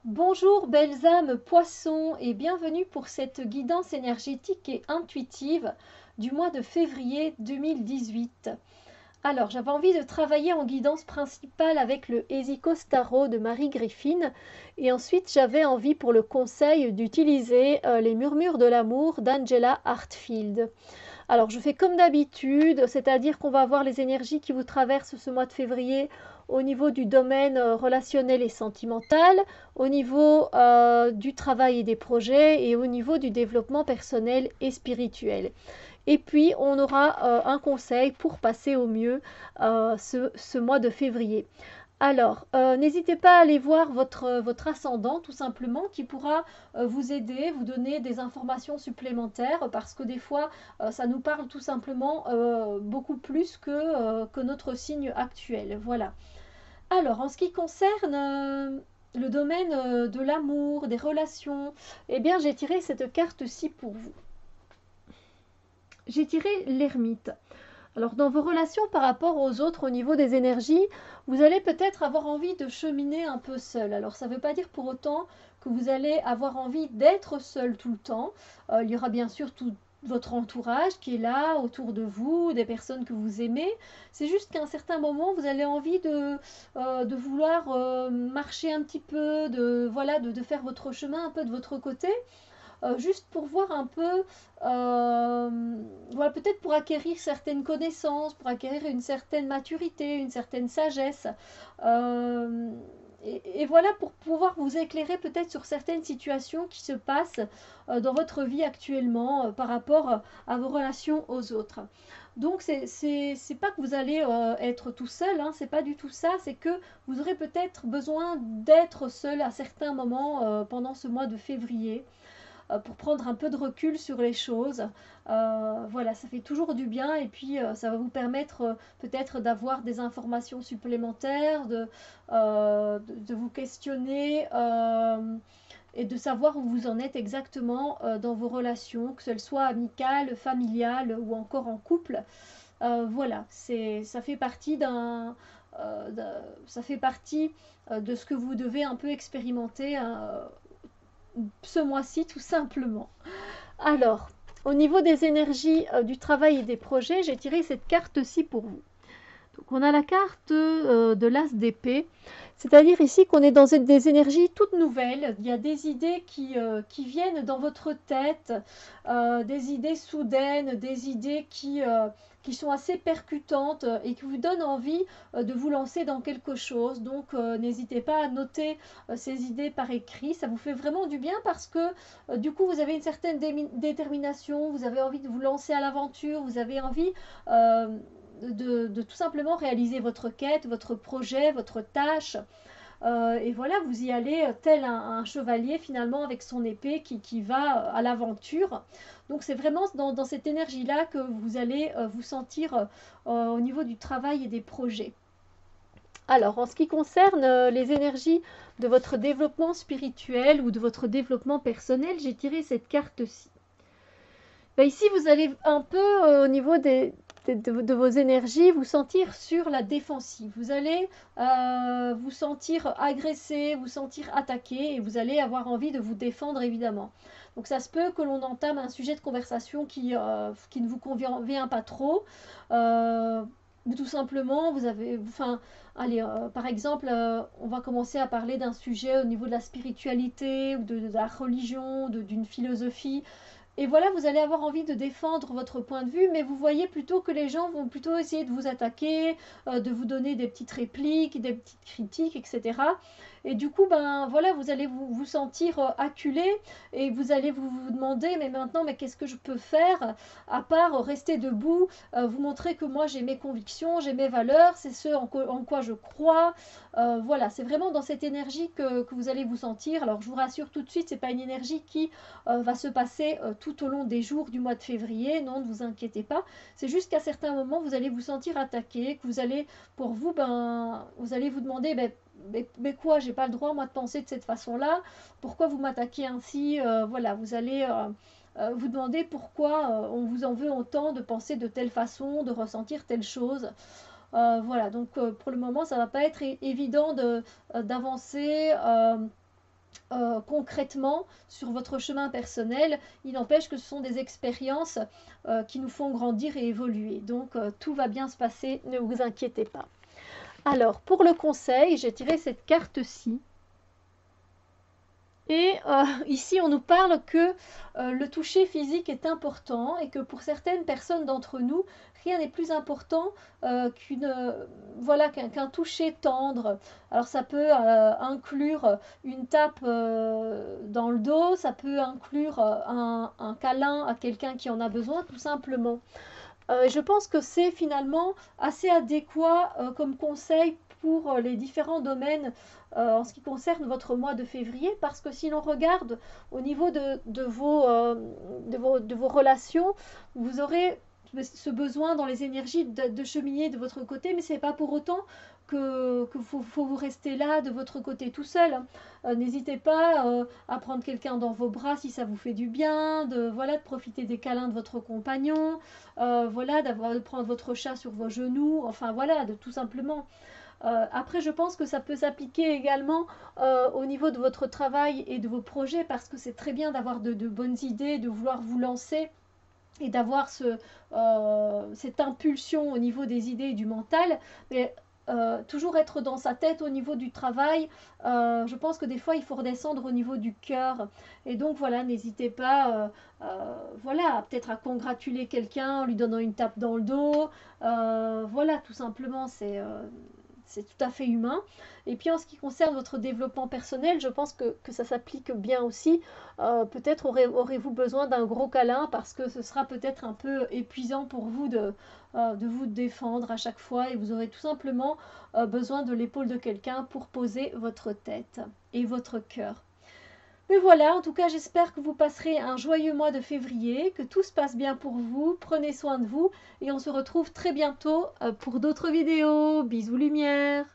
Bonjour belles âmes poissons et bienvenue pour cette guidance énergétique et intuitive du mois de février 2018. Alors j'avais envie de travailler en guidance principale avec le Hésicos Tarot de Marie Griffin et ensuite j'avais envie pour le conseil d'utiliser les murmures de l'amour d'Angela Hartfield. Alors, je fais comme d'habitude, c'est-à-dire qu'on va voir les énergies qui vous traversent ce mois de février au niveau du domaine relationnel et sentimental, au niveau du travail et des projets et au niveau du développement personnel et spirituel. Et puis, on aura un conseil pour passer au mieux ce mois de février. Alors, n'hésitez pas à aller voir votre ascendant, tout simplement, qui pourra vous aider, vous donner des informations supplémentaires, parce que des fois, ça nous parle tout simplement beaucoup plus que notre signe actuel. Voilà. Alors, en ce qui concerne le domaine de l'amour, des relations, eh bien, j'ai tiré cette carte-ci pour vous. J'ai tiré l'ermite. Alors, dans vos relations par rapport aux autres au niveau des énergies, vous allez peut-être avoir envie de cheminer un peu seul. Alors, ça ne veut pas dire pour autant que vous allez avoir envie d'être seul tout le temps. Il y aura bien sûr tout votre entourage qui est là autour de vous, des personnes que vous aimez. C'est juste qu'à un certain moment, vous avez envie de vouloir marcher un petit peu, voilà, de faire votre chemin un peu de votre côté juste pour voir un peu, voilà, peut-être pour acquérir certaines connaissances, pour acquérir une certaine maturité, une certaine sagesse. Euh, et voilà pour pouvoir vous éclairer peut-être sur certaines situations qui se passent dans votre vie actuellement par rapport à vos relations aux autres. Donc c'est pas que vous allez être tout seul, hein, c'est pas du tout ça, c'est que vous aurez peut-être besoin d'être seul à certains moments pendant ce mois de février pour prendre un peu de recul sur les choses. Voilà, ça fait toujours du bien et puis ça va vous permettre peut-être d'avoir des informations supplémentaires, de vous questionner et de savoir où vous en êtes exactement dans vos relations, que ce soit amicales, familiales ou encore en couple. Voilà, ça fait partie ça fait partie de ce que vous devez un peu expérimenter ce mois-ci tout simplement. Alors, au niveau des énergies du travail et des projets, j'ai tiré cette carte-ci pour vous. Donc, on a la carte de l'As d'épée, c'est-à-dire ici qu'on est dans des énergies toutes nouvelles. Il y a des idées qui viennent dans votre tête, des idées soudaines, des idées qui sont assez percutantes et qui vous donnent envie de vous lancer dans quelque chose. Donc, n'hésitez pas à noter ces idées par écrit. Ça vous fait vraiment du bien parce que du coup, vous avez une certaine détermination, vous avez envie de vous lancer à l'aventure, vous avez envie de tout simplement réaliser votre quête, votre projet, votre tâche. Et voilà, vous y allez tel un chevalier finalement avec son épée qui va à l'aventure. Donc c'est vraiment dans cette énergie-là que vous allez vous sentir au niveau du travail et des projets. Alors, en ce qui concerne les énergies de votre développement spirituel ou de votre développement personnel, j'ai tiré cette carte-ci. Ben ici, vous allez un peu au niveau de vos énergies vous sentir sur la défensive. Vous allez vous sentir agressé, vous sentir attaqué et vous allez avoir envie de vous défendre évidemment. Donc ça se peut que l'on entame un sujet de conversation qui ne vous convient pas trop. Ou tout simplement, vous avez, enfin, allez, par exemple, on va commencer à parler d'un sujet au niveau de la spiritualité ou de la religion, d'une philosophie. Et voilà, vous allez avoir envie de défendre votre point de vue, mais vous voyez plutôt que les gens vont plutôt essayer de vous attaquer, de vous donner des petites répliques, des petites critiques, etc. Et du coup, ben voilà, vous allez vous sentir acculé et vous allez vous demander, mais maintenant, mais qu'est-ce que je peux faire à part rester debout, vous montrer que moi j'ai mes convictions, j'ai mes valeurs, c'est ce en quoi je crois. Voilà, c'est vraiment dans cette énergie que vous allez vous sentir. Alors je vous rassure tout de suite, c'est pas une énergie qui va se passer tout au long des jours du mois de février. Non, ne vous inquiétez pas. C'est juste qu'à certains moments, vous allez vous sentir attaqué, que vous allez, pour vous, ben, vous allez vous demander, mais quoi, j'ai pas le droit, moi, de penser de cette façon-là. Pourquoi vous m'attaquez ainsi. Voilà, vous allez vous demander pourquoi on vous en veut autant de penser de telle façon, de ressentir telle chose. Voilà, donc pour le moment, ça va pas être évident d'avancer. concrètement sur votre chemin personnel. Il n'empêche que ce sont des expériences qui nous font grandir et évoluer. Donc tout va bien se passer, ne vous inquiétez pas. Alors pour le conseil, j'ai tiré cette carte-ci. Et ici, on nous parle que le toucher physique est important et que pour certaines personnes d'entre nous, rien n'est plus important voilà, qu'un toucher tendre. Alors ça peut inclure une tape dans le dos, ça peut inclure un câlin à quelqu'un qui en a besoin, tout simplement. Je pense que c'est finalement assez adéquat comme conseil pour les différents domaines en ce qui concerne votre mois de février, parce que si l'on regarde au niveau de vos relations, vous aurez ce besoin dans les énergies de cheminer de votre côté, mais ce n'est pas pour autant que faut vous rester là de votre côté tout seul. N'hésitez pas à prendre quelqu'un dans vos bras si ça vous fait du bien, voilà, de profiter des câlins de votre compagnon, voilà, de prendre votre chat sur vos genoux, enfin voilà, de tout simplement. Après, je pense que ça peut s'appliquer également au niveau de votre travail et de vos projets, parce que c'est très bien d'avoir de bonnes idées, de vouloir vous lancer et d'avoir cette impulsion au niveau des idées et du mental, mais toujours être dans sa tête au niveau du travail. Je pense que des fois il faut redescendre au niveau du cœur, et donc voilà, n'hésitez pas voilà, peut-être à congratuler quelqu'un en lui donnant une tape dans le dos, voilà, tout simplement, c'est tout à fait humain. Et puis en ce qui concerne votre développement personnel, je pense que ça s'applique bien aussi. Peut-être aurez-vous besoin d'un gros câlin, parce que ce sera peut-être un peu épuisant pour vous de vous défendre à chaque fois, et vous aurez tout simplement besoin de l'épaule de quelqu'un pour poser votre tête et votre cœur. Mais voilà, en tout cas, j'espère que vous passerez un joyeux mois de février, que tout se passe bien pour vous. Prenez soin de vous et on se retrouve très bientôt pour d'autres vidéos. Bisous lumière!